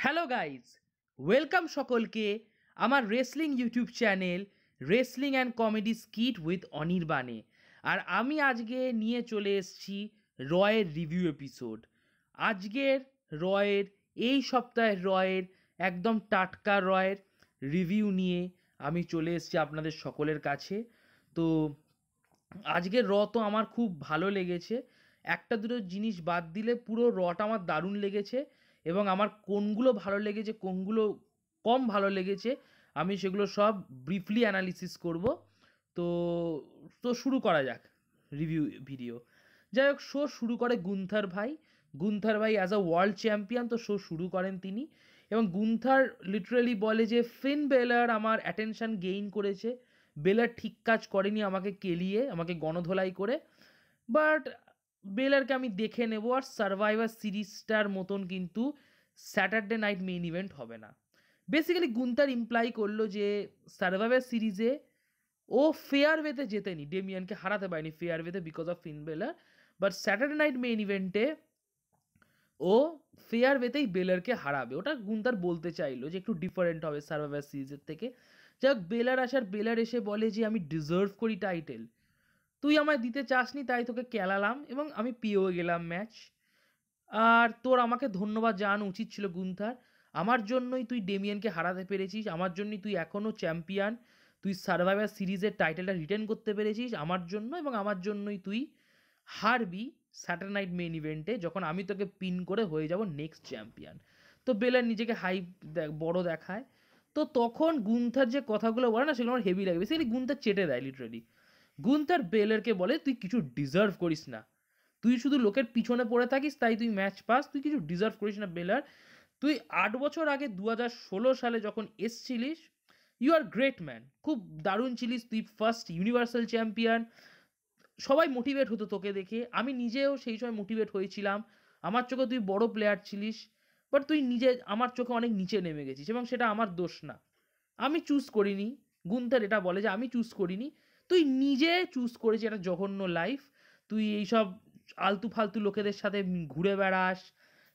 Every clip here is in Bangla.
হ্যালো গাইজ, ওয়েলকাম সকলকে আমার wrestling YouTube channel wrestling and comedy skit with অনির্বাণে। আর আমি আজকে নিয়ে চলে এসেছি রয়ের রিভিউ এপিসোড। আজকের রয়ের এই সপ্তাহের রয়ের একদম টাটকা রয়ের রিভিউ নিয়ে আমি চলে এসেছি আপনাদের সকলের কাছে। তো আজকের তো আমার খুব ভালো লেগেছে। একটা দুটো জিনিস বাদ দিলে পুরো রটা আমার দারুণ লেগেছে, এবং আমার কোনগুলো ভালো লেগেছে কোনগুলো কম ভালো লেগেছে আমি সেগুলো সব ব্রিফলি অ্যানালিসিস করব। তো তো শুরু করা যাক রিভিউ ভিডিও। যাই হোক, শো শুরু করে গুন্থার ভাই অ্যাজ আ ওয়ার্ল্ড চ্যাম্পিয়ন। তো শো শুরু করেন তিনি, এবং গুন্থার লিটারালি বলে যে ফিন বেলার আমার অ্যাটেনশন গেইন করেছে, বেলার ঠিক কাজ করেনি আমাকে কেলিয়ে, আমাকে গণধোলাই করে। বাট বেলারকে আমি দেখে নেব, আর সার্ভাইভার সিরিজটার মতন কিন্তু স্যাটারডে নাইট মেইন ইভেন্ট হবে না। বেসিক্যালি গুন্থার ইমপ্লাই করলো যে সার্ভাইভার সিরিজে ও ফেয়ার ওয়েতে জেতেনি, ডেমিয়ানকে হারাতে পারেনি ফেয়ার ওয়েতে বিকজ অফ ফিন বেলার। বাট স্যাটারডে নাইট মেইন ইভেন্টে ও ফেয়ার ওয়েতেই বেলারকে হারাবে। ওটা গুন্থার বলতে চাইলো যে একটু ডিফারেন্ট হবে সার্ভাইভার সিরিজের থেকে। যাক, বেলার এসে বলে যে আমি ডিজার্ভ করি টাইটেল, তুই আমায় দিতে চাসনি তাই তোকে কেলালাম এবং আমি পেয়েও গেলাম ম্যাচ। আর তোর আমাকে ধন্যবাদ জানানো উচিত ছিল গুন্থার। আমার জন্যই তুই ডেমিয়ানকে হারাতে পেরেছিস, আমার জন্যই তুই এখনও চ্যাম্পিয়ন, তুই সার্ভাইভার সিরিজের টাইটেলটা রিটেন করতে পেরেছিস আমার জন্য, এবং আমার জন্যই তুই হারবি স্যাটারডে নাইট মেইন ইভেন্টে যখন আমি তোকে পিন করে হয়ে যাব নেক্সট চ্যাম্পিয়ন। তো বেলার নিজেকে বড় দেখায়। তো তখন গুন্থার যে কথাগুলো বলে না, সেগুলো আমার হেভি লাগে। বেসিক্যালি গুন্থার চেটে দেয় লিটারালি। গুন্থার বেলারকে বলে তুই কিছু ডিজার্ভ করিস না, তুই শুধু লোকের পিছনে পড়ে থাকিস তাই তুই ম্যাচ পাস, তুই কিছু ডিজার্ভ করিস না বেলার। তুই 8 বছর আগে 2016 সালে যখন এসছিলিস, ইউ আর গ্রেট ম্যান, খুব দারুণ ছিলিস, তুই ফার্স্ট ইউনিভার্সাল চ্যাম্পিয়ন, সবাই মোটিভেট হতো তোকে দেখে, আমি নিজেও সেই সময় মোটিভেট হয়েছিলাম, আমার চোখে তুই বড় প্লেয়ার ছিলিস। বাট তুই নিজে আমার চোখে অনেক নিচে নেমে গেছিস, এবং সেটা আমার দোষ না, আমি চুজ করিনি। গুন্থার এটা বলে যে আমি চুজ করিনি, তুই নিজে চুজ করেছিস একটা জঘন্য লাইফ। তুই এইসব আলতু ফালতু লোকেদের সাথে ঘুরে বেড়াস,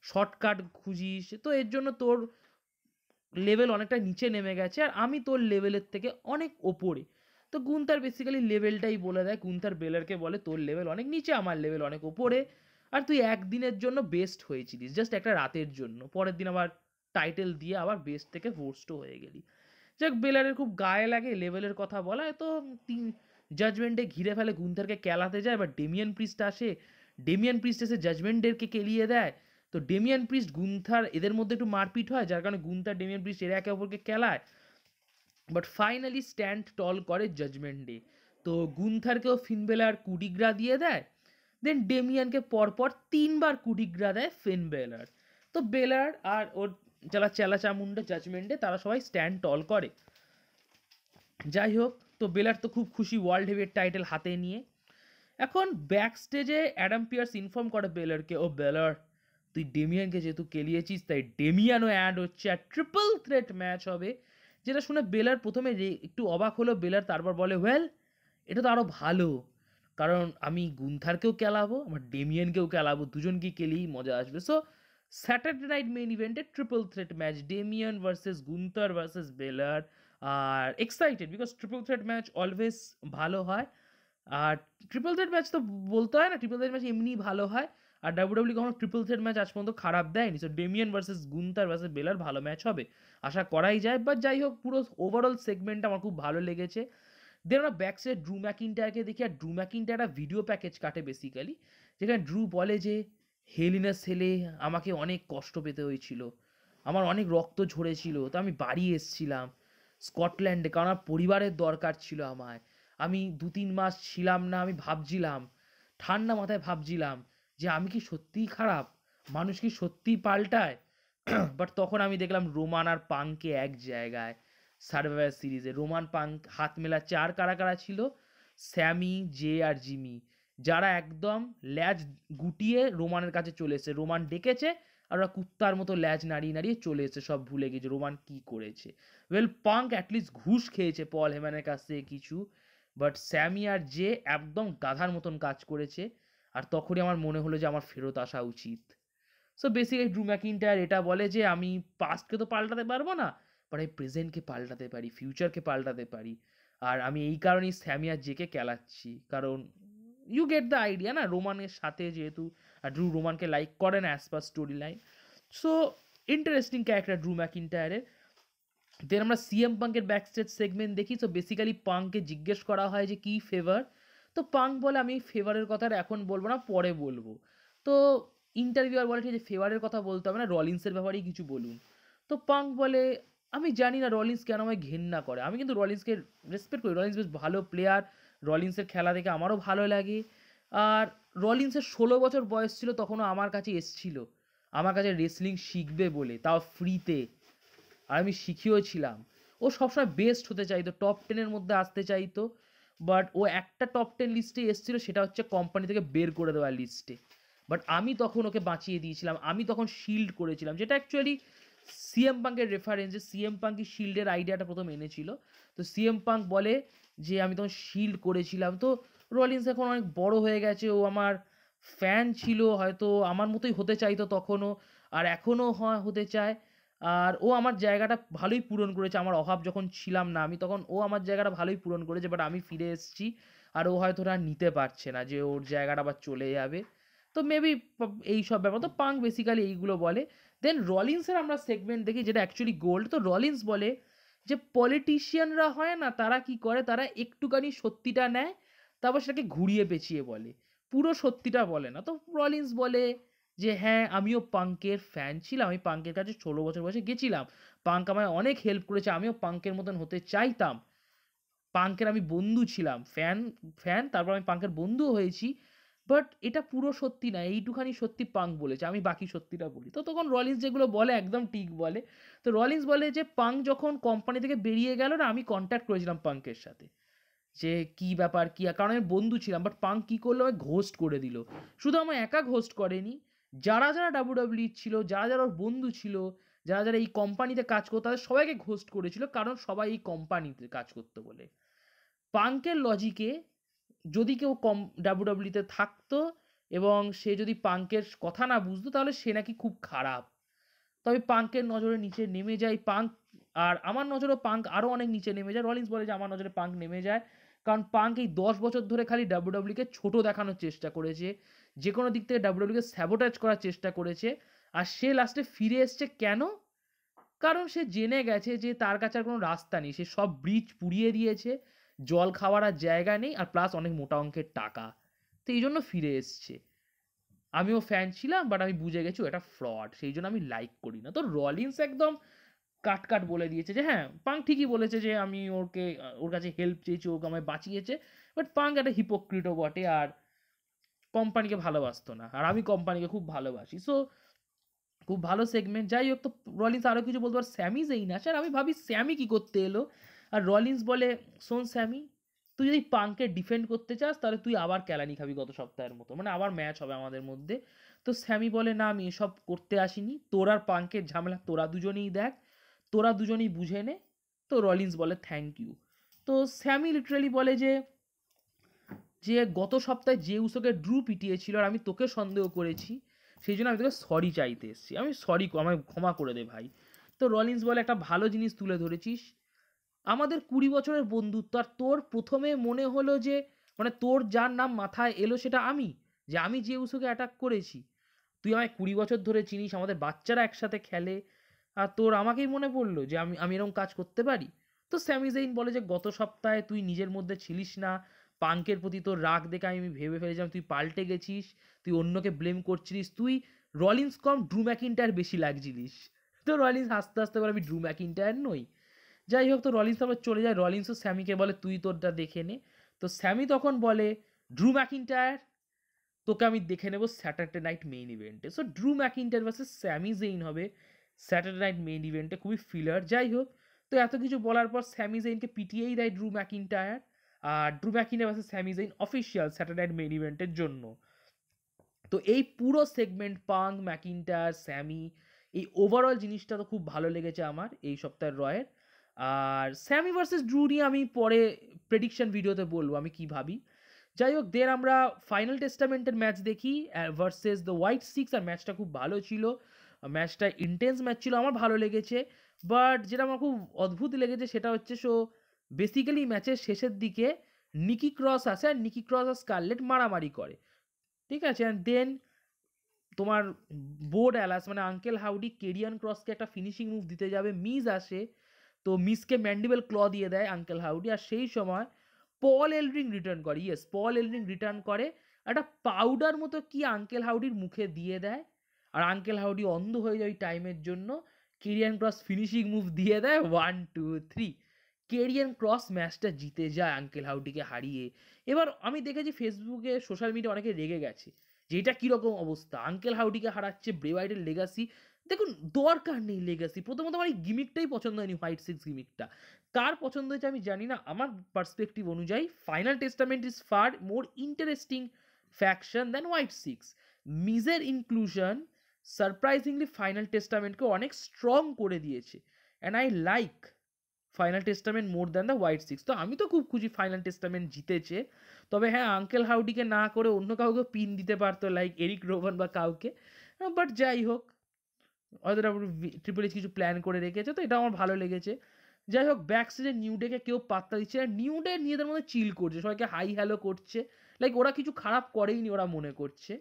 শর্টকাট খুঁজিস, তো এর জন্য তোর লেভেল অনেকটা নিচে নেমে গেছে, আর আমি তোর লেভেলের থেকে অনেক ওপরে। তো গুন্থার বেসিক্যালি লেভেলটাই বলে দেয়। গুন্থার বেলারকে বলে তোর লেভেল অনেক নিচে, আমার লেভেল অনেক ওপরে, আর তুই একদিনের জন্য বেস্ট হয়েছিলিস, জাস্ট একটা রাতের জন্য, পরের দিন আবার টাইটেল দিয়ে আবার বেস্ট থেকে ফোর্সড হয়ে গেলি। যাক, বেলারের খুব গায়ে লাগে লেভেলের কথা বলায়, তো জাজমেন্টে ঘিরে ফেলে, গুন্থারকে কেলাতে যায়। বা ডেমিয়ান প্রিস্ট এসে জাজমেন্টেরকে কেলিয়ে দেয়। তো ডেমিয়ান প্রিস্ট গুন্থার এদের মধ্যে একটু মারপিট হয়, যার কারণে গুন্থার ডেমিয়ান প্রিস্ট এরা একে অপরকে কেলায়। বাট ফাইনালি স্ট্যান্ড টল করে জাজমেন্ট ডে। তো গুন্থারকেও ফিনবেলার কুডিগ্রা দিয়ে দেয়, দেন ডেমিয়ানকে পরপর 3বার কুডিগ্রা দেয় ফিনবেলার। তো বেলার আর ওর যারা চেলাচামুন্ডা জাজমেন্টে তারা সবাই স্ট্যান্ড টল করে। যাই হোক, তো বেলার তো খুব খুশি ওয়ার্ল্ড হেভিওয়েট টাইটেল হাতে নিয়ে। এখন ব্যাক স্টেজে অ্যাডাম পিয়ার্স ইনফর্ম করে বেলারকে, ও বেলার, তুই ডেমিয়ানকে যেহেতু কেলিয়েছিস তাই ডেমিয়ানও অ্যাড হচ্ছে, আর ট্রিপল থ্রেট ম্যাচ হবে। যেটা শুনে বেলার প্রথমে একটু অবাক হলো। বেলার তারপর বলে, ওয়েল, এটা তো আরও ভালো, কারণ আমি গুন্থারকেও কেলাবো, আমার ডেমিয়ানকেও কেলাবো, দুজনকেই কেলেই মজা আসবে। সো স্যাটারডে নাইট মেইন ইভেন্টে triple threat match, Damian versus Gunther versus বেলার। আর excited because triple threat match always ভালো হয়। আর ট্রিপল থ্রেট ম্যাচ তো বলতে হয় না, ট্রিপল থ্রেট ম্যাচ এমনিই ভালো হয়। আর ডাব্লিউডাব্লিউ কখনো ট্রিপল থ্রেট ম্যাচ আজ পর্যন্ত খারাপ দেয়নি। So Damian versus Gunther versus বেলার ভালো ম্যাচ হবে, আশা করাই যায়। বাট যাই হোক, পুরো ওভারঅল সেগমেন্টটা আমার খুব ভালো লেগেছে। দেন আমরা ব্যাকসে ড্রু ম্যাকিন্টায়ারকে দেখি, আর ড্রু ম্যাকিন্টায়ার একটা ভিডিও প্যাকেজ কাটে বেসিক্যালি, যেখানে ড্রু বলে যে হেলিনা সেলে আমাকে অনেক কষ্ট পেতে হয়েছিল, আমার অনেক রক্ত ঝরেছিল, তো আমি বাড়ি এসছিলাম স্কটল্যান্ডে, কারণ আমার পরিবারের দরকার ছিল আমায়। আমি 2-3 মাস ছিলাম না, আমি ভাবছিলাম, ঠান্ডা মাথায় ভাবছিলাম যে আমি কি সত্যিই খারাপ, মানুষ কি সত্যিই পাল্টায়। বাট তখন আমি দেখলাম রোমান আর পাংকে এক জায়গায় সার্ভাইভার সিরিজে। রোমান পাঙ্ক হাত মেলাচ্ছে, আর কারা কারা ছিল, স্যামি, জে আর জিমি, যারা একদম ল্যাজ গুটিয়ে রোমানের কাছে চলে এসেছে। রোমান ডেকেছে আর ওরা কুত্তার মতো ল্যাজ নাড়িয়ে নাড়িয়ে চলে এসেছে, সব ভুলে গেছে রোমান কি করেছে। ওয়েল, পাঙ্ক অ্যাটলিস্ট ঘুষ খেয়েছে পল হেম্যানের কাছ থেকে কিছু, বাট স্যামি আর জে একদম গাধার মতন কাজ করেছে। আর তখনই আমার মনে হলো যে আমার ফেরত আসা উচিত। সো বেসিক্যালি ড্রু ম্যাকিন্টায়ার এটা বলে যে আমি পাস্টকে তো পাল্টাতে পারবো না, বাট আমি প্রেজেন্টকে পাল্টাতে পারি, ফিউচারকে পাল্টাতে পারি। আর আমি এই কারণেই স্যামি আর জেকে খেলাচ্ছি, কারণ ইউ গেট দ্য আইডিয়া না, রোমানের সাথে যেহেতু ড্রু রোমানকে লাইক করে না as per story line. So interesting character Drew ম্যাকিন্টায়ারের। দেন আমরা সিএম পাঙ্কের ব্যাকস্টেজ সেগমেন্ট দেখি। সো বেসিক্যালি পাঙ্ককে জিজ্ঞেস করা হয় যে কী ফেভার, তো পাঙ্ক বলে আমি ফেভারের কথা এখন বলবো না, পরে বলবো। তো ইন্টারভিউয়ার বলে ঠিক আছে ফেভারের কথা বলতে হবে না, রলিন্সের ব্যাপারেই কিছু বলুন। তো পাঙ্ক বলে আমি জানি না রলিন্স কেন আমায় ঘেন্না করে, আমি কিন্তু রলিন্সকে রেসপেক্ট করি, রলিন্স বেশ ভালো প্লেয়ার, রলিন্সের খেলা দেখে আমারও ভালো লাগে। আর রলিন্সের 16 বছর বয়স ছিল তখনও আমার কাছে এসছিল আমার কাছে রেসলিং শিখবে বলে, তাও ফ্রিতে, আর আমি শিখিয়েও ছিলাম। ও সবসময় বেস্ট হতে চাইতো, টপ 10-এর মধ্যে আসতে চাইতো, বাট ও একটা টপ 10 লিস্টে এসেছিলো, সেটা হচ্ছে কোম্পানি থেকে বের করে দেওয়ার লিস্টে। বাট আমি তখন ওকে বাঁচিয়ে দিয়েছিলাম, আমি তখন শিল্ড করেছিলাম, যেটা অ্যাকচুয়ালি সিএম পাঙ্কের রেফারেন্স, যে সিএম পাঙ্কই শিল্ডের আইডিয়াটা প্রথম এনেছিল। তো সিএম পাঙ্ক বলে যে আমি তখন শিল্ড করেছিলাম। তো রলিন্স এখন অনেক বড় হয়ে গেছে, ও আমার ফ্যান ছিল, হয়তো আমার মতোই হতে চাইতো তখনও, আর এখনও হতে চায়। আর ও আমার জায়গাটা ভালোই পূরণ করেছে, আমার অভাব যখন ছিলাম না আমি, তখন ও আমার জায়গাটা ভালোই পূরণ করেছে, বাট আমি ফিরে এসেছি আর ও হয়তো ওটা নিতে পারছে না যে ওর জায়গাটা আবার চলে যাবে। তো মেবি এই সব ব্যাপার, তো পাঙ্ক বেসিক্যালি এইগুলো বলে। দেন রলিন্সের আমরা সেগমেন্ট দেখি যেটা অ্যাকচুয়ালি গোল্ড। তো রলিন্স বলে যে পলিটিশিয়ানরা হয় না, তারা কি করে, তারা একটুখানি সত্যিটা নেয়, তারপর সেটাকে ঘুরিয়ে পেঁচিয়ে বলে, পুরো সত্যিটা বলে না। তো রলিন্স বলে যে হ্যাঁ আমিও পাঙ্কের ফ্যান ছিলাম, আমি পাঙ্কের কাছে 16 বছর বয়সে গেছিলাম, পাঙ্ক আমায় অনেক হেল্প করেছে, আমিও পাঙ্কের মতন হতে চাইতাম, পাঙ্কের আমি বন্ধু ছিলাম, ফ্যান ফ্যান তারপর আমি পাঙ্কের বন্ধুও হয়েছি, বাট এটা পুরো সত্যি না, এইটুখানি সত্যি পাঙ্ক বলেছে, আমি বাকি সত্যিটা বলি। তো তখন রলিন্স যেগুলো বলে একদম ঠিক বলে। তো রলিন্স বলে যে পাঙ্ক যখন কোম্পানি থেকে বেরিয়ে গেল না, আমি কন্ট্যাক্ট করেছিলাম পাঙ্কের সাথে, যে কী ব্যাপার কী, কারণ আমি বন্ধু ছিলাম, বাট পাঙ্ক কী করলো, আমায় ঘোস্ট করে দিল। শুধু আমায় একা ঘোস্ট করেনি, যারা যারা ডাব্লিউডাব্লিউ ছিল, যারা যারা ওর বন্ধু ছিল, যারা যারা এই কোম্পানিতে কাজ করতো, তাদের সবাইকে ঘোস্ট করেছিল, কারণ সবাই এই কোম্পানিতে কাজ করতো বলে। পাঙ্কের লজিকে যদি কেউ ডাব্লিউডাব্লিউতে থাকতো এবং সে যদি পাঙ্কের কথা না বুঝতো, তাহলে সে নাকি খুব খারাপ। তবে পাঙ্কের নজরে নিচে নেমে যায় পাঙ্ক, আর আমার নজরেও পাঙ্ক আরও অনেক নিচে নেমে যায়। রলিন্স বলে যে আমার নজরে পাঙ্ক নেমে যায়, কারণ পাঙ্ক এই 10 বছর ধরে খালি ডাব্লিউডাব্লিউকে ছোট দেখানোর চেষ্টা করেছে, যে কোনো দিক থেকে ডাব্লিউডাব্লিউকে স্যাবোটাজ করার চেষ্টা করেছে, আর সে লাস্টে ফিরে এসছে কেন, কারণ সে জেনে গেছে যে তার কাছে আর কোনো রাস্তা নেই, সে সব ব্রিজ পুড়িয়ে দিয়েছে, জল খাওয়ার আর জায়গা নেই, আর প্লাস অনেক মোটা অঙ্কের টাকা, তো এই জন্য ফিরে এসছে। আমিও ফ্যান ছিলাম, বাট আমি বুঝে গেছি এটা ফ্রড, সেই জন্য আমি লাইক করি না। তো রলিন্স একদম কাট কাট বলে দিয়েছে যে হ্যাঁ পাঙ্ক ঠিকই বলেছে যে আমি ওর কাছে হেল্প চেয়েছি, ওকে আমায় বাঁচিয়েছে, বাট পাঙ্ক একটা হিপোক্রিটও বটে, আর কোম্পানিকে ভালোবাসতো না, আর আমি কোম্পানিকে খুব ভালোবাসি। সো খুব ভালো সেগমেন্ট। যাই হোক, তো রলিন্স আরও কিছু বলতে পার, স্যামি যেই না স্যার, আমি ভাবি স্যামি কি করতে এলো, আর রলিন্স বলে শোন স্যামি, তুই যদি পাঙ্ককে ডিফেন্ড করতে চাস তাহলে তুই আবার কেলানি খাবি গত সপ্তাহের মতো, মানে আবার ম্যাচ হবে আমাদের মধ্যে। তো স্যামি বলে না আমি এসব করতে আসিনি, তোর আর পাঙ্কের ঝামেলা তোরা দুজনেই দেখ, তোরা দুজনেই বুঝে নে। তো রলিন্স বলে থ্যাংক ইউ। তো স্যামি লিটারালি বলে যে যে গত সপ্তাহে যে উসোকে ড্রু পিটিয়েছিল আর আমি তোকে সন্দেহ করেছি, সেই জন্য আমি তোকে সরি চাইতে এসেছি, আমি সরি, আমায় ক্ষমা করে দে ভাই। তো রলিন্স বলে একটা ভালো জিনিস তুলে ধরেছিস, আমাদের 20 বছরের বন্ধুত্ব, আর তোর প্রথমে মনে হলো যে মানে তোর যার নাম মাথায় এলো সেটা আমি, যে আমি যে উসোকে অ্যাটাক করেছি, তুই আমায় 20 বছর ধরে চিনিস, আমাদের বাচ্চারা একসাথে খেলে, আর তোর আমাকেই মনে পড়লো যে আমি আমি এরকম কাজ করতে পারি। তো স্যামি জেইন বলে যে গত সপ্তাহে তুই নিজের মধ্যে ছিলিস না, পাঙ্কের প্রতি তোর রাগ দেখে আমি ভেবে ফেলেছিলাম তুই পাল্টে গেছিস, তুই অন্যকে ব্লেম করছিলিস, তুই রলিন্স কম ড্রু ম্যাকিন্টায়ার বেশি লাগছিলিস। তো রলিন্স হাসতে হাসতে বলে আমি ড্রু ম্যাকিন্টায়ার নই। যাই হোক, তো রলিন্স আবার চলে যায়, রলিন্সও স্যামিকে বলে তুই তোরটা দেখে নে। তো স্যামি তখন বলে ড্রু ম্যাকিন্টায়ার তোকে আমি দেখে নেবো স্যাটারডে নাইট মেইন ইভেন্টে। So ড্রু McIntyre versus Sammy Zain হবে স্যাটারডে নাইট মেইন ইভেন্টে, খুবই ফিলার। যাই হোক, তো এত কিছু বলার পর স্যামি জেইনকে পিটিয়েই দেয় ড্রু ম্যাকিন্টায়ার, আর Drew McIntyre versus Sammy Zayn official Saturday night main ইভেন্টের জন্য। তো এই পুরো সেগমেন্ট পাঙ্ক ম্যাকিন্টায়ার স্যামি, এই ওভারঅল জিনিসটা তো খুব ভালো লেগেছে আমার এই সপ্তাহের রয়ের। আর স্যামি ভার্সেস ড্রু নিয়ে আমি পরে প্রেডিকশন ভিডিওতে বলবো আমি কি ভাবি। যাই হোক, দেন আমরা ফাইনাল টেস্টামেন্টের ম্যাচ দেখি ভার্সেস দ্য হোয়াইট সিক্স, আর ম্যাচটা খুব ভালো ছিল, ম্যাচটা ইন্টেন্স ম্যাচ ছিল, আমার ভালো লেগেছে। বাট যেটা আমার খুব অদ্ভুত লেগেছে সেটা হচ্ছে বেসিক্যালি ম্যাচের শেষের দিকে নিকি ক্রস আসে, আর নিকি ক্রস আর স্কারলেট মারামারি করে, ঠিক আছে। অ্যান্ড দেন তোমার বোর্ড অ্যালাস মানে আঙ্কেল হাউডি কেরিয়ান ক্রসকে একটা ফিনিশিং মুভ দিতে যাবে, মিস আসে, তো মিসকে ম্যান্ডিবেল ক্ল দিয়ে দেয় আঙ্কেল হাউডি, আর সেই সময় পল এলরিং রিটার্ন করে, ইয়েস পল এলরিং রিটার্ন করে, একটা পাউডার মতো কি আঙ্কেল হাউডির মুখে দিয়ে দেয়, আর আঙ্কেল হাউডি অন্ধ হয়ে যায় ওই টাইমের জন্য, কেরিয়ান ক্রস ফিনিশিং মুভ দিয়ে দেয় 1-2-3, কেরিয়ান ক্রস ম্যাচটা জিতে যায় আঙ্কেল হাউডিকে হারিয়ে। এবার আমি দেখেছি ফেসবুকে সোশ্যাল মিডিয়া অনেকে রেগে গেছে যে এটা কীরকম অবস্থা, আঙ্কেল হাউডিকে হারাচ্ছে ব্রে হোয়াইটের লেগাসি। দেখুন, দরকার নেই লেগাসি, প্রথমত আমার এই গিমিকটাই পছন্দ হয়নি, হোয়াইট সিক্স গিমিকটা কার পছন্দ হয়েছে আমি জানি না, আমার পার্সপেক্টিভ অনুযায়ী Final Testament is far more interesting faction than Wyatt Sicks. মিজের ইনক্লুশন সারপ্রাইজিংলি ফাইনাল টেস্টামেন্টকে অনেক স্ট্রং করে দিয়েছে, and I like Final Testament more than the Wyatt Sicks. তো আমি তো খুব খুশি ফাইনাল টেস্টামেন্ট জিতেছে, তবে হ্যাঁ আঙ্কেল হাউডিকে না করে অন্য কাউকে পিন দিতে পারতো, লাইক এরিক রোভান বা কাউকে, বাট যাই হোক, হয়তো ট্রিপল এইচ কিছু প্ল্যান করে রেখেছে, তো এটা আমার ভালো লেগেছে। যাই হোক, ব্যাক স্টেজে নিউডেকে কেউ পাত্তা দিচ্ছে না, নিউডে নিজেদের মধ্যে চিল করছে, সবাইকে হাই হ্যালো করছে, লাইক ওরা কিছু খারাপ করেইনি ওরা মনে করছে।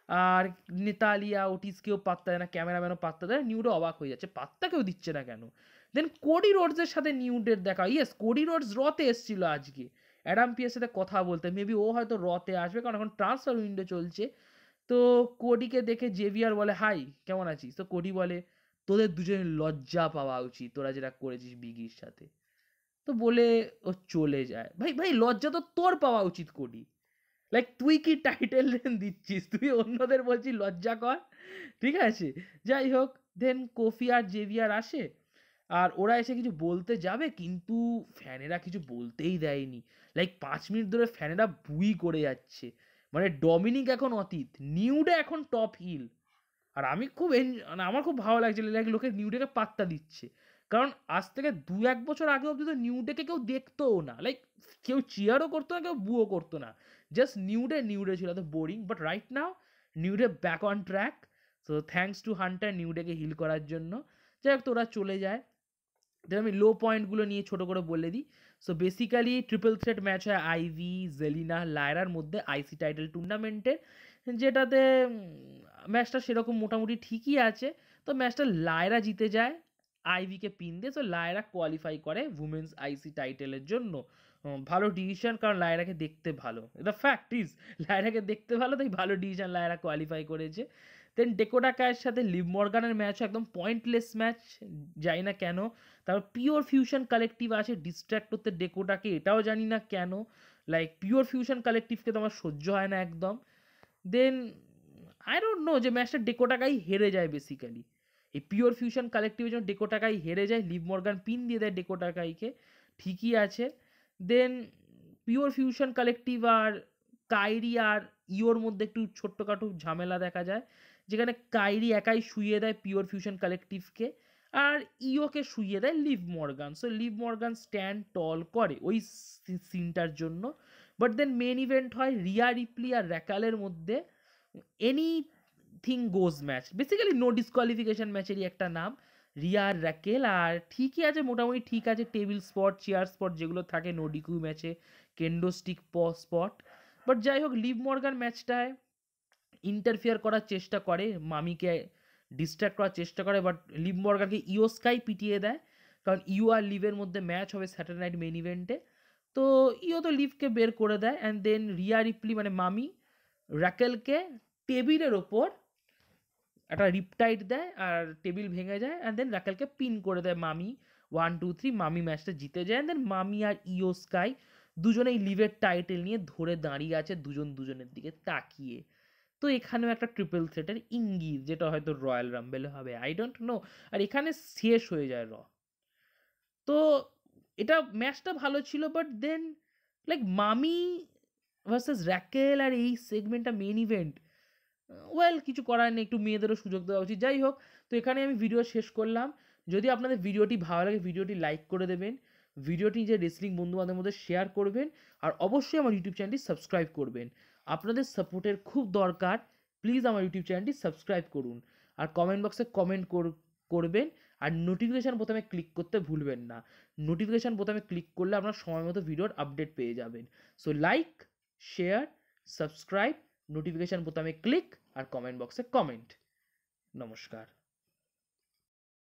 আর নেতালিয়া ওটিস কেউ পাত্তা দেয় না, ক্যামেরাম্যানও পাত্তা দেয়, নিউডে অবাক হয়ে যাচ্ছে পাত্তা কেউ দিচ্ছে না কেন। দেন কোডি রোডসের সাথে নিউডের দেখা, ইয়েস কোডি রোডস রতে এসেছিল আজকে অ্যাডাম পিয়ার সাথে কথা বলতে, মেবি ও হয়তো রতে আসবে কারণ এখন ট্রান্সফার উইন্ডো চলছে। তো কোডিকে দেখে জেভিয়ার বলে হাই কেমন আছিস, তো কোডি বলে তোদের দুজনের লজ্জা পাওয়া উচিত তোরা যেটা করেছিস বিগির সাথে, তো বলে ও চলে যায়। ভাই ভাই লজ্জা তো তোর পাওয়া উচিত কোডি, লাইক তুই কি টাইটেল দিচ্ছিস, তুই অন্যদের বলছিস লজ্জা কর, ঠিক আছে। যাই হোক, দেন কোফি আর জেভিয়ার আসে, আর ওরা এসে কিছু বলতে যাবে কিন্তু ফ্যানেরা কিছু বলতেই দেয়নি, লাইক 5 মিনিট ধরে ফ্যানেরা বুই করে যাচ্ছে, মানে ডমিনিক এখন অতীত, নিউডে এখন টপ হিল। আর আমি খুব মানে আমার খুব ভালো লাগছে, লাইক লোকে নিউডেকে পাত্তা দিচ্ছে, কারণ আজ থেকে 2-1 বছর আগে অব্দি তো নিউডেকে কেউ দেখতোও না, লাইক কেউ চিয়ারও করতো না, কেউ বুও করতো না, জাস্ট নিউডে ছিল, তো boring. But right now New Day back on track, so thanks to Hunter নিউডেকে হিল করার জন্য। যাই হোক, তোরা চলে যায়। আমি লো পয়েন্টগুলো নিয়ে ছোট করে বলে দিই। So basically triple threat match হয় আইভি, জেলিনা, লায়রার মধ্যে আইসি টাইটেল টুর্নামেন্টের, যেটাতে ম্যাচটা সেরকম মোটামুটি ঠিকই আছে, তো ম্যাচটা লায়রা জিতে যায় আইভিকে পিন দিয়ে, সো লায়রা কোয়ালিফাই করে উমেন্স আইসি টাইটেলের জন্য। ভালো ডিসিশন, কারণ লায়রাকে দেখতে ভালো, দ্য ফ্যাক্ট ইজ লায়রাকে দেখতে ভালো, তাই ভালো ডিসিশন, লায়রা কোয়ালিফাই করেছে। দেন ডেকোটা কায়ের সাথে লিভ মর্গানের ম্যাচ একদম পয়েন্টলেস ম্যাচ, জানি না কেন। তারপর পিওর ফিউশন কালেকটিভ আসে ডিস্ট্র্যাক্ট করতে ডেকোটাকে, এটাও জানি না কেন, লাইক পিওর ফিউশন কালেকটিভকে তো আমার সহ্য হয় না একদম। দেন আই ডোন্ট নো, যে ম্যাচটা ডেকোটাকাই হেরে যায় বেসিক্যালি, এই পিওর ফিউশন কালেকটিভের জন্য ডেকোটাকাই হেরে যায়, লিভ মর্গান পিন দিয়ে দেয় ডেকোটাকাইকে, ঠিকই আছে। দেন পিওর ফিউশন কালেকটিভ আর কাইরি আর ইওর মধ্যে একটু ছোট্টখাটো ঝামেলা দেখা যায়, যেখানে কাইরি একাই শুইয়ে দেয় পিওর ফিউশন কালেকটিভকে, আর ইওকে শুইয়ে দেয় Liv Morgan, so Liv Morgan stand tall করে ওই সিনটার জন্য। বাট দেন মেন ইভেন্ট হয় রিয়া রিপ্লি আর র্যাকালের মধ্যে, এনিথিং গোজ ম্যাচ, বেসিক্যালি নো ডিসকোয়ালিফিকেশন ম্যাচেরই একটা নাম, রিয়া আর র্যাকেল, আর ঠিকই আছে মোটামুটি, ঠিক আছে, টেবিল স্পট চেয়ার স্পট যেগুলো থাকে নো ডিকিউ ম্যাচে, কেন্ডো স্টিক স্পট। বাট যাই হোক, লিভ মর্গান ম্যাচটায় ইন্টারফেয়ার করার চেষ্টা করে, মামিকে ডিস্ট্র্যাক্ট করার চেষ্টা করে, বাট লিভ মর্গানকে ইও স্কাই পিটিয়ে দেয়, কারণ ইও আর লিভের মধ্যে ম্যাচ হবে স্যাটারডে নাইট মেন ইভেন্টে, তো ইও তো লিভকে বের করে দেয়। অ্যান্ড দেন রিয়া রিপ্লি মানে মামি র্যাকেলকে টেবিলের ওপর একটা রিপটাইট দেয়, আর টেবিল ভেঙে যায়, অ্যান্ড দেন র্যাকেলকে পিন করে দেয় মামি, 1-2-3, মামি ম্যাচটা জিতে যায়। অ্যান্ড দেন মামি আর ইও স্কাই দুজনেই লিভের টাইটেল নিয়ে ধরে দাঁড়িয়ে আছে দুজন দুজনের দিকে তাকিয়ে, তো এখানেও একটা ট্রিপল থ্রেটের ইঙ্গিত, যেটা হয়তো রয়্যাল রাম্বেলে হবে, আই ডোন্ট নো। আর এখানে শেষ হয়ে যায় তো এটা ম্যাচটা ভালো ছিল, বাট দেন লাইক মামি ভার্সেস র্যাকেল আর এই সেগমেন্টটা মেন ইভেন্ট, ওয়েল কিছু করার নেই, একটু মেয়েদেরও সুযোগ দেওয়া উচিত। যাই হোক, তো এখানে আমি ভিডিও শেষ করলাম। যদি আপনাদের ভিডিওটি ভালো লাগে ভিডিওটি লাইক করে দেবেন, ভিডিওটি নিজের রেসলিং বন্ধুবান্ধবের মধ্যে শেয়ার করবেন আর অবশ্যই আমার ইউটিউব চ্যানেলটি সাবস্ক্রাইব করবেন। আপনাদের সাপোর্টের খুব দরকার, প্লিজ আমার ইউটিউব চ্যানেলটি সাবস্ক্রাইব করুন আর কমেন্ট বক্সে কমেন্ট করবেন আর নোটিফিকেশান বোতামে ক্লিক করতে ভুলবেন না। নোটিফিকেশান বোতামে ক্লিক করলে আপনার সময় মতো ভিডিওর আপডেট পেয়ে যাবেন। So like, share, subscribe, notification বোতামে ক্লিক আর কমেন্ট বক্সে কমেন্ট। নমস্কার।